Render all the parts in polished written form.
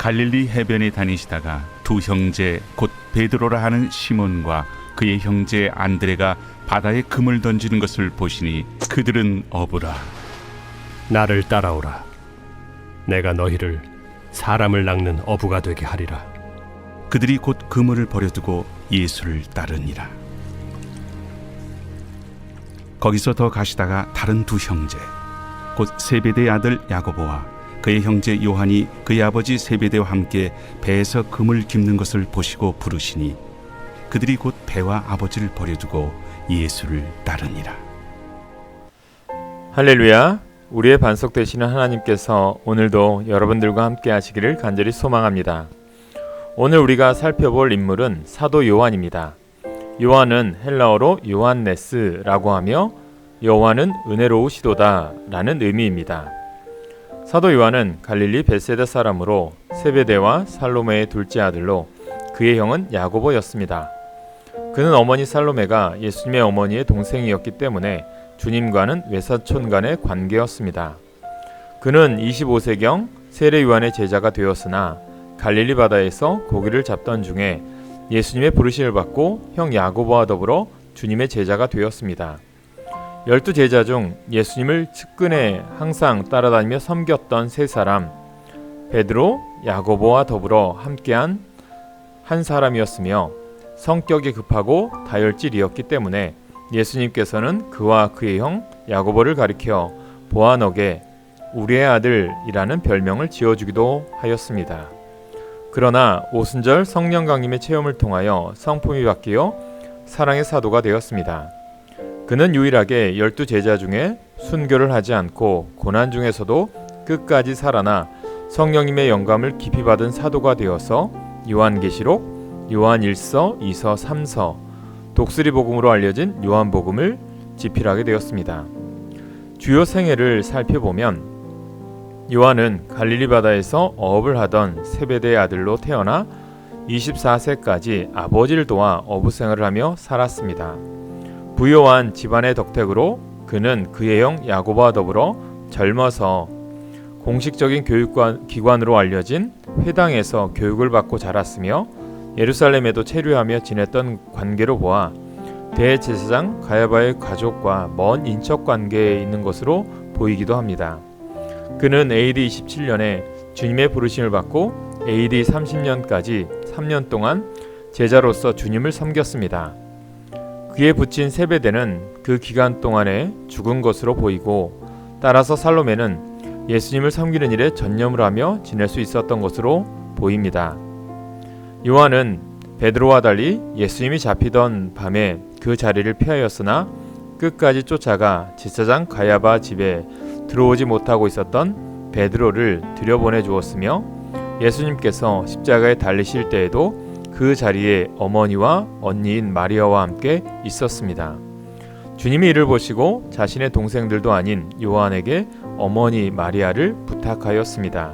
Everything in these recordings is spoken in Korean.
갈릴리 해변에 다니시다가 두 형제 곧 베드로라 하는 시몬과 그의 형제 안드레가 바다에 금을 던지는 것을 보시니 그들은 어부라. 나를 따라오라. 내가 너희를 사람을 낚는 어부가 되게 하리라. 그들이 곧 그물을 버려두고 예수를 따르니라. 거기서 더 가시다가 다른 두 형제 곧 세베대의 아들 야고보와 그의 형제 요한이 그의 아버지 세베대와 함께 배에서 금을 깁는 것을 보시고 부르시니 그들이 곧 배와 아버지를 버려두고 예수를 따르니라. 할렐루야. 우리의 반석 되시는 하나님께서 오늘도 여러분들과 함께 하시기를 간절히 소망합니다. 오늘 우리가 살펴볼 인물은 사도 요한입니다. 요한은 헬라어로 요한네스라고 하며 요한은 은혜로우시도다 라는 의미입니다. 사도 요한은 갈릴리 벳세다 사람으로 세베대와 살로메의 둘째 아들로 그의 형은 야고보였습니다. 그는 어머니 살로메가 예수님의 어머니의 동생이었기 때문에 주님과는 외사촌 간의 관계였습니다. 그는 25세경 세례 요한의 제자가 되었으나 갈릴리 바다에서 고기를 잡던 중에 예수님의 부르심을 받고 형 야고보와 더불어 주님의 제자가 되었습니다. 12 제자 중 예수님을 측근에 항상 따라다니며 섬겼던 세 사람, 베드로, 야고보와 더불어 함께한 한 사람이었으며 성격이 급하고 다혈질이었기 때문에 예수님께서는 그와 그의 형 야고보를 가리켜 보아너게 우리의 아들이라는 별명을 지어주기도 하였습니다. 그러나 오순절 성령 강림의 체험을 통하여 성품이 바뀌어 사랑의 사도가 되었습니다. 그는 유일하게 12 제자 중에 순교를 하지 않고 고난 중에서도 끝까지 살아나 성령님의 영감을 깊이 받은 사도가 되어서 요한계시록, 요한1서, 2서, 3서, 독수리 복음으로 알려진 요한복음을 집필하게 되었습니다. 주요 생애를 살펴보면 요한은 갈릴리 바다에서 어업을 하던 세베대의 아들로 태어나 24세까지 아버지를 도와 어부 생활을 하며 살았습니다. 부유한 집안의 덕택으로 그는 그의 형 야고보와 더불어 젊어서 공식적인 교육기관으로 알려진 회당에서 교육을 받고 자랐으며 예루살렘에도 체류하며 지냈던 관계로 보아 대제사장 가야바의 가족과 먼 인척 관계에 있는 것으로 보이기도 합니다. 그는 AD 27년에 주님의 부르심을 받고 AD 30년까지 3년 동안 제자로서 주님을 섬겼습니다. 그의 부친 세베대는 그 기간 동안에 죽은 것으로 보이고 따라서 살로메는 예수님을 섬기는 일에 전념을 하며 지낼 수 있었던 것으로 보입니다. 요한은 베드로와 달리 예수님이 잡히던 밤에 그 자리를 피하였으나 끝까지 쫓아가 제사장 가야바 집에 들어오지 못하고 있었던 베드로를 들여보내 주었으며 예수님께서 십자가에 달리실 때에도 그 자리에 어머니와 언니인 마리아와 함께 있었습니다. 주님이 이를 보시고 자신의 동생들도 아닌 요한에게 어머니 마리아를 부탁하였습니다.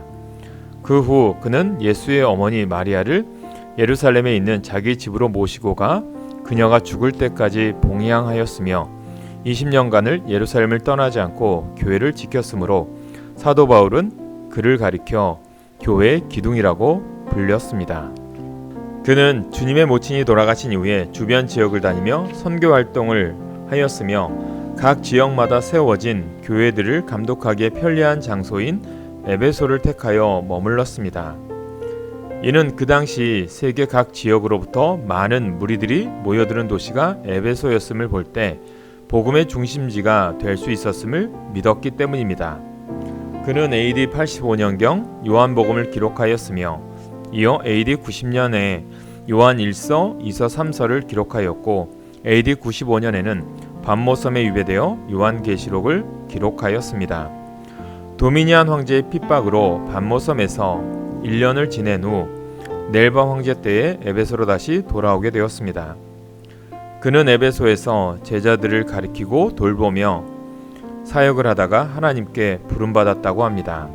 그 후 그는 예수의 어머니 마리아를 예루살렘에 있는 자기 집으로 모시고 가 그녀가 죽을 때까지 봉양하였으며 20년간을 예루살렘을 떠나지 않고 교회를 지켰으므로 사도 바울은 그를 가리켜 교회의 기둥이라고 불렸습니다. 그는 주님의 모친이 돌아가신 이후에 주변 지역을 다니며 선교 활동을 하였으며 각 지역마다 세워진 교회들을 감독하기에 편리한 장소인 에베소를 택하여 머물렀습니다. 이는 그 당시 세계 각 지역으로부터 많은 무리들이 모여드는 도시가 에베소였음을 볼 때 복음의 중심지가 될 수 있었음을 믿었기 때문입니다. 그는 AD 85년경 요한복음을 기록하였으며 이어 AD 90년에 요한1서, 2서, 3서를 기록하였고 AD 95년에는 반모섬에 유배되어 요한계시록을 기록하였습니다. 도미니안 황제의 핍박으로 반모섬에서 1년을 지낸 후 넬바 황제 때에 에베소로 다시 돌아오게 되었습니다. 그는 에베소에서 제자들을 가리키고 돌보며 사역을 하다가 하나님께 부름받았다고 합니다.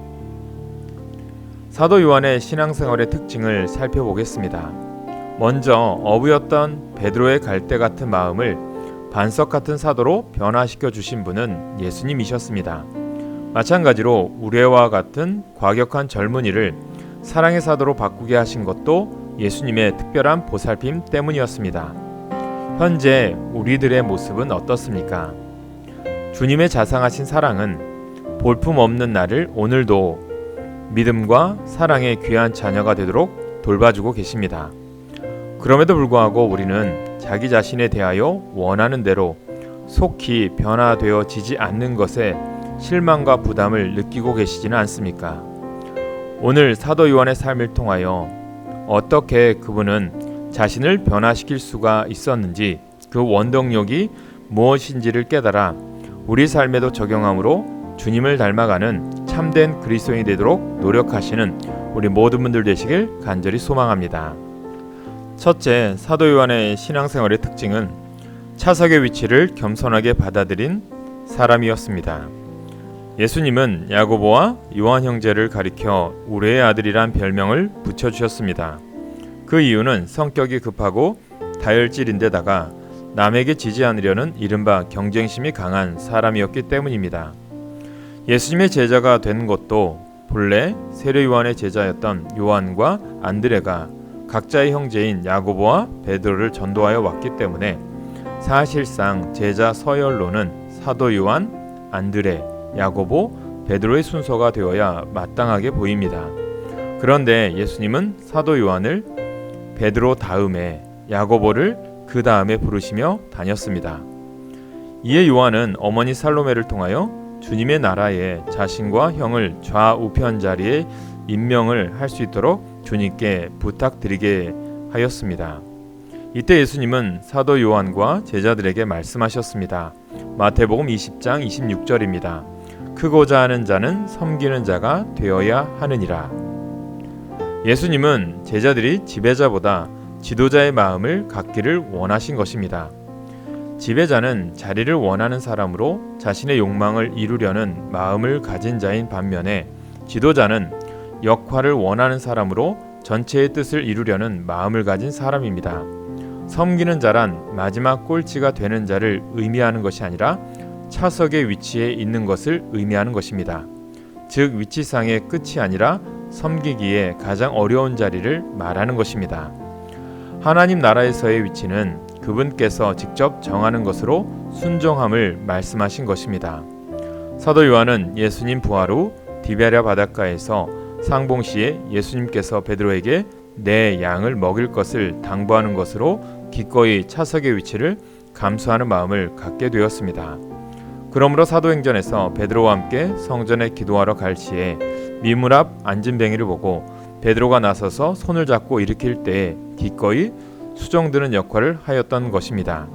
사도 요한의 신앙생활의 특징을 살펴보겠습니다. 먼저 어부였던 베드로의 갈대 같은 마음을 반석 같은 사도로 변화시켜 주신 분은 예수님이셨습니다. 마찬가지로 우레와 같은 과격한 젊은이를 사랑의 사도로 바꾸게 하신 것도 예수님의 특별한 보살핌 때문이었습니다. 현재 우리들의 모습은 어떻습니까? 주님의 자상하신 사랑은 볼품없는 나를 오늘도 믿음과 사랑의 귀한 자녀가 되도록 돌봐주고 계십니다. 그럼에도 불구하고 우리는 자기 자신에 대하여 원하는 대로 속히 변화되어지지 않는 것에 실망과 부담을 느끼고 계시지는 않습니까? 오늘 사도 요한의 삶을 통하여 어떻게 그분은 자신을 변화시킬 수가 있었는지, 그 원동력이 무엇인지를 깨달아 우리 삶에도 적용함으로 주님을 닮아가는 참된 그리스도인이 되도록 노력하시는 우리 모든 분들 되시길 간절히 소망합니다. 첫째, 사도 요한의 신앙생활의 특징은 차석의 위치를 겸손하게 받아들인 사람이었습니다. 예수님은 야고보와 요한 형제를 가리켜 우레의 아들이란 별명을 붙여주셨습니다. 그 이유는 성격이 급하고 다혈질인데다가 남에게 지지 않으려는 이른바 경쟁심이 강한 사람이었기 때문입니다. 예수님의 제자가 된 것도 본래 세례 요한의 제자였던 요한과 안드레가 각자의 형제인 야고보와 베드로를 전도하여 왔기 때문에 사실상 제자 서열로는 사도 요한, 안드레, 야고보, 베드로의 순서가 되어야 마땅하게 보입니다. 그런데 예수님은 사도 요한을 베드로 다음에, 야고보를 그 다음에 부르시며 다녔습니다. 이에 요한은 어머니 살로메를 통하여 주님의 나라에 자신과 형을 좌우편 자리에 임명을 할 수 있도록 주님께 부탁드리게 하였습니다. 이때 예수님은 사도 요한과 제자들에게 말씀하셨습니다. 마태복음 20장 26절입니다. 크고자 하는 자는 섬기는 자가 되어야 하느니라. 예수님은 제자들이 지배자보다 지도자의 마음을 갖기를 원하신 것입니다. 지배자는 자리를 원하는 사람으로 자신의 욕망을 이루려는 마음을 가진 자인 반면에 지도자는 역할을 원하는 사람으로 전체의 뜻을 이루려는 마음을 가진 사람입니다. 섬기는 자란 마지막 꼴찌가 되는 자를 의미하는 것이 아니라 차석의 위치에 있는 것을 의미하는 것입니다. 즉 위치상의 끝이 아니라 섬기기에 가장 어려운 자리를 말하는 것입니다. 하나님 나라에서의 위치는 그분께서 직접 정하는 것으로 순종함을 말씀하신 것입니다. 사도 요한은 예수님 부활 후 디베랴 바닷가에서 상봉시에 예수님께서 베드로에게 내 양을 먹일 것을 당부하는 것으로 기꺼이 차석의 위치를 감수하는 마음을 갖게 되었습니다. 그러므로 사도행전에서 베드로와 함께 성전에 기도하러 갈 시에 미문 앞 앉은 뱅이를 보고 베드로가 나서서 손을 잡고 일으킬 때에 기꺼이 수종드는 역할을 하였던 것입니다.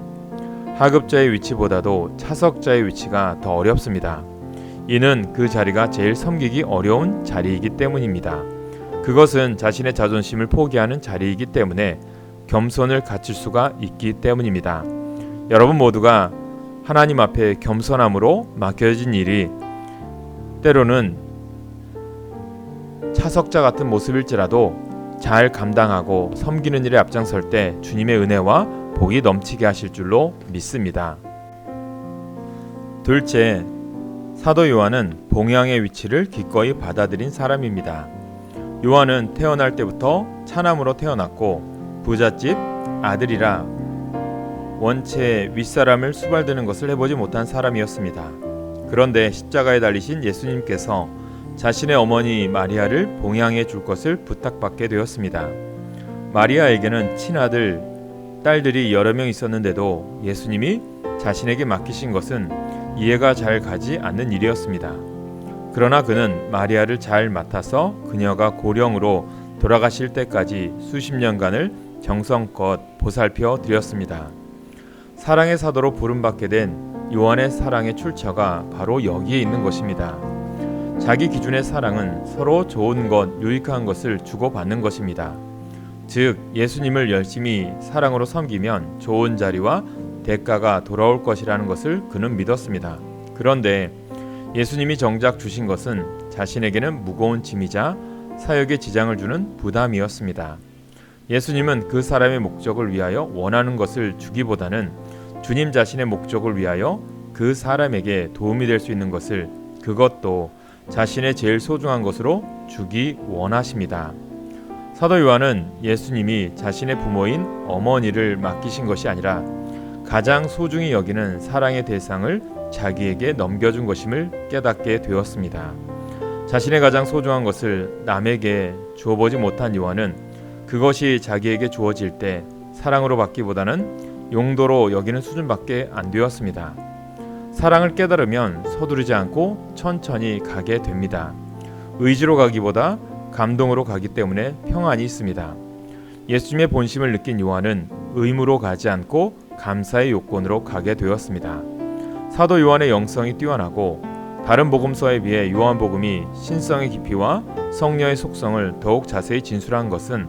하급자의 위치보다도 차석자의 위치가 더 어렵습니다. 이는 그 자리가 제일 섬기기 어려운 자리이기 때문입니다. 그것은 자신의 자존심을 포기하는 자리이기 때문에 겸손을 갖출 수가 있기 때문입니다. 여러분 모두가 하나님 앞에 겸손함으로 맡겨진 일이 때로는 차석자 같은 모습일지라도 잘 감당하고 섬기는 일에 앞장설 때 주님의 은혜와 복이 넘치게 하실 줄로 믿습니다. 둘째, 사도 요한은 봉양의 위치를 기꺼이 받아들인 사람입니다. 요한은 태어날 때부터 차남으로 태어났고 부잣집 아들이라 원체 윗사람을 수발드는 것을 해보지 못한 사람이었습니다. 그런데 십자가에 달리신 예수님께서 자신의 어머니 마리아를 봉양해 줄 것을 부탁받게 되었습니다. 마리아에게는 친아들, 딸들이 여러 명 있었는데도 예수님이 자신에게 맡기신 것은 이해가 잘 가지 않는 일이었습니다. 그러나 그는 마리아를 잘 맡아서 그녀가 고령으로 돌아가실 때까지 수십 년간을 정성껏 보살펴 드렸습니다. 사랑의 사도로 부름받게 된 요한의 사랑의 출처가 바로 여기에 있는 것입니다. 자기 기준의 사랑은 서로 좋은 것, 유익한 것을 주고받는 것입니다. 즉 예수님을 열심히 사랑으로 섬기면 좋은 자리와 대가가 돌아올 것이라는 것을 그는 믿었습니다. 그런데 예수님이 정작 주신 것은 자신에게는 무거운 짐이자 사역에 지장을 주는 부담이었습니다. 예수님은 그 사람의 목적을 위하여 원하는 것을 주기보다는 주님 자신의 목적을 위하여 그 사람에게 도움이 될 수 있는 것을, 그것도 자신의 제일 소중한 것으로 주기 원하십니다. 사도 요한은 예수님이 자신의 부모인 어머니를 맡기신 것이 아니라 가장 소중히 여기는 사랑의 대상을 자기에게 넘겨준 것임을 깨닫게 되었습니다. 자신의 가장 소중한 것을 남에게 주어보지 못한 요한은 그것이 자기에게 주어질 때 사랑으로 받기보다는 용도로 여기는 수준밖에 안 되었습니다. 사랑을 깨달으면 서두르지 않고 천천히 가게 됩니다. 의지로 가기보다 감동으로 가기 때문에 평안이 있습니다. 예수님의 본심을 느낀 요한은 의무로 가지 않고 감사의 요건으로 가게 되었습니다. 사도 요한의 영성이 뛰어나고 다른 복음서에 비해 요한복음이 신성의 깊이와 성녀의 속성을 더욱 자세히 진술한 것은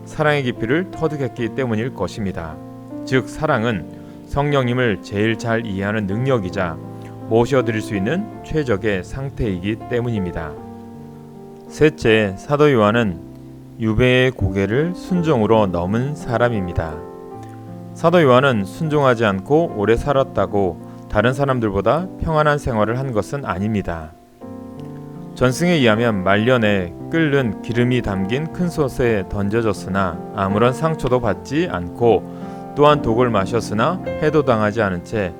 사랑의 깊이를 터득했기 때문일 것입니다. 즉 사랑은 성령님을 제일 잘 이해하는 능력이자 모셔드릴 수 있는 최적의 상태이기 때문입니다. 셋째, 사도 요한은 유배의 고개를 순종으로 넘은 사람입니다. 사도 요한은 순종하지 않고 오래 살았다고 다른 사람들보다 평안한 생활을 한 것은 아닙니다. 전승에 의하면 말년에 끓는 기름이 담긴 큰 솥에 던져졌으나 아무런 상처도 받지 않고 또한 독을 마셨으나 해도 당하지 않은 채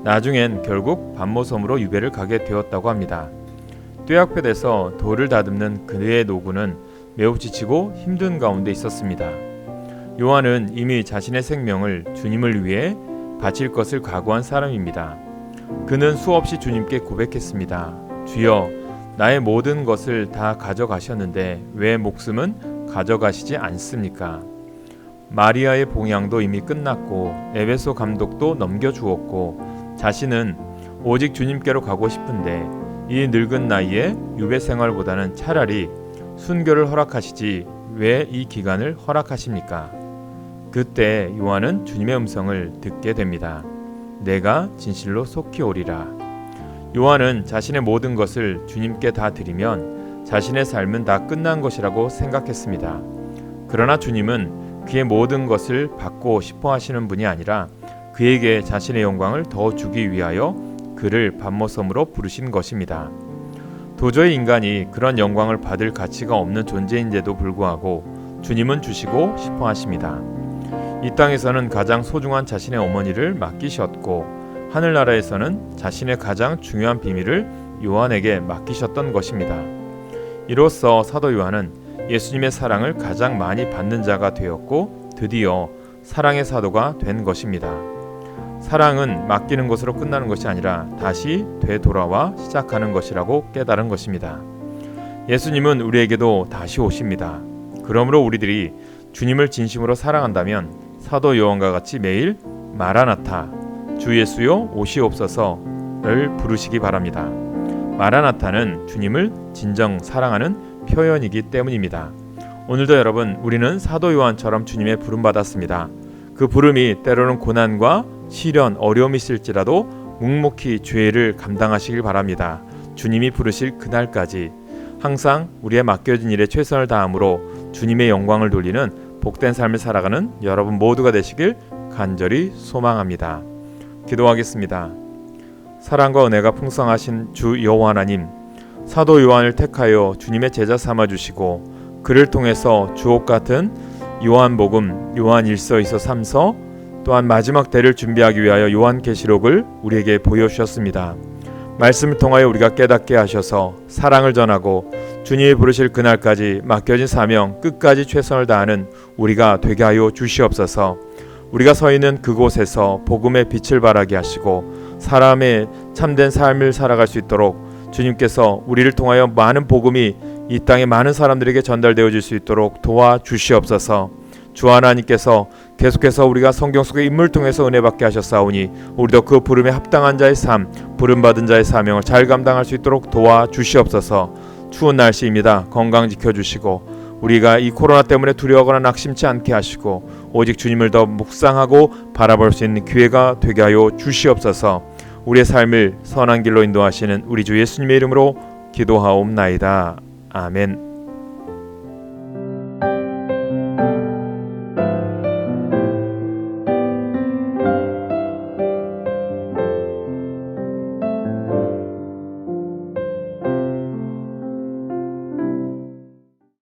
나중엔 결국 밤모섬으로 유배를 가게 되었다고 합니다. 뙤약볕에서 돌을 다듬는 그의 노구는 매우 지치고 힘든 가운데 있었습니다. 요한은 이미 자신의 생명을 주님을 위해 바칠 것을 각오한 사람입니다. 그는 수없이 주님께 고백했습니다. 주여, 나의 모든 것을 다 가져가셨는데 왜 목숨은 가져가시지 않습니까? 마리아의 봉양도 이미 끝났고 에베소 감독도 넘겨주었고 자신은 오직 주님께로 가고 싶은데 이 늙은 나이에 유배 생활보다는 차라리 순교를 허락하시지 왜 이 기간을 허락하십니까? 그때 요한은 주님의 음성을 듣게 됩니다. 내가 진실로 속히 오리라. 요한은 자신의 모든 것을 주님께 다 드리면 자신의 삶은 다 끝난 것이라고 생각했습니다. 그러나 주님은 그의 모든 것을 받고 싶어 하시는 분이 아니라 그에게 자신의 영광을 더 주기 위하여 그를 밤모섬으로 부르신 것입니다. 도저히 인간이 그런 영광을 받을 가치가 없는 존재인데도 불구하고 주님은 주시고 싶어 하십니다. 이 땅에서는 가장 소중한 자신의 어머니를 맡기셨고 하늘나라에서는 자신의 가장 중요한 비밀을 요한에게 맡기셨던 것입니다. 이로써 사도 요한은 예수님의 사랑을 가장 많이 받는 자가 되었고 드디어 사랑의 사도가 된 것입니다. 사랑은 맡기는 것으로 끝나는 것이 아니라 다시 되돌아와 시작하는 것이라고 깨달은 것입니다. 예수님은 우리에게도 다시 오십니다. 그러므로 우리들이 주님을 진심으로 사랑한다면 사도 요한과 같이 매일 마라나타, 주 예수여 오시옵소서를 부르시기 바랍니다. 마라나타는 주님을 진정 사랑하는 표현이기 때문입니다. 오늘도 여러분, 우리는 사도 요한처럼 주님의 부름받았습니다. 그 부름이 때로는 고난과 시련, 어려움이 있을지라도 묵묵히 죄를 감당하시길 바랍니다. 주님이 부르실 그날까지 항상 우리의 맡겨진 일에 최선을 다함으로 주님의 영광을 돌리는 복된 삶을 살아가는 여러분 모두가 되시길 간절히 소망합니다. 기도하겠습니다. 사랑과 은혜가 풍성하신 주 여호와 하나님, 사도 요한을 택하여 주님의 제자 삼아주시고 그를 통해서 주옥같은 요한복음, 요한일서, 이서, 삼서 또한 마지막 때를 준비하기 위하여 요한계시록을 우리에게 보여주셨습니다. 말씀을 통하여 우리가 깨닫게 하셔서 사랑을 전하고 주님이 부르실 그날까지 맡겨진 사명 끝까지 최선을 다하는 우리가 되게 하여 주시옵소서. 우리가 서 있는 그곳에서 복음의 빛을 발하게 하시고 사람의 참된 삶을 살아갈 수 있도록 주님께서 우리를 통하여 많은 복음이 이 땅의 많은 사람들에게 전달되어질 수 있도록 도와주시옵소서. 주 하나님께서 계속해서 우리가 성경 속의 인물을 통해서 은혜 받게 하셨사오니 우리도 그 부름에 합당한 자의 삶, 부름받은 자의 사명을 잘 감당할 수 있도록 도와주시옵소서. 추운 날씨입니다. 건강 지켜주시고 우리가 이 코로나 때문에 두려워하거나 낙심치 않게 하시고 오직 주님을 더 묵상하고 바라볼 수 있는 기회가 되게 하여 주시옵소서. 우리의 삶을 선한 길로 인도하시는 우리 주 예수님의 이름으로 기도하옵나이다. 아멘.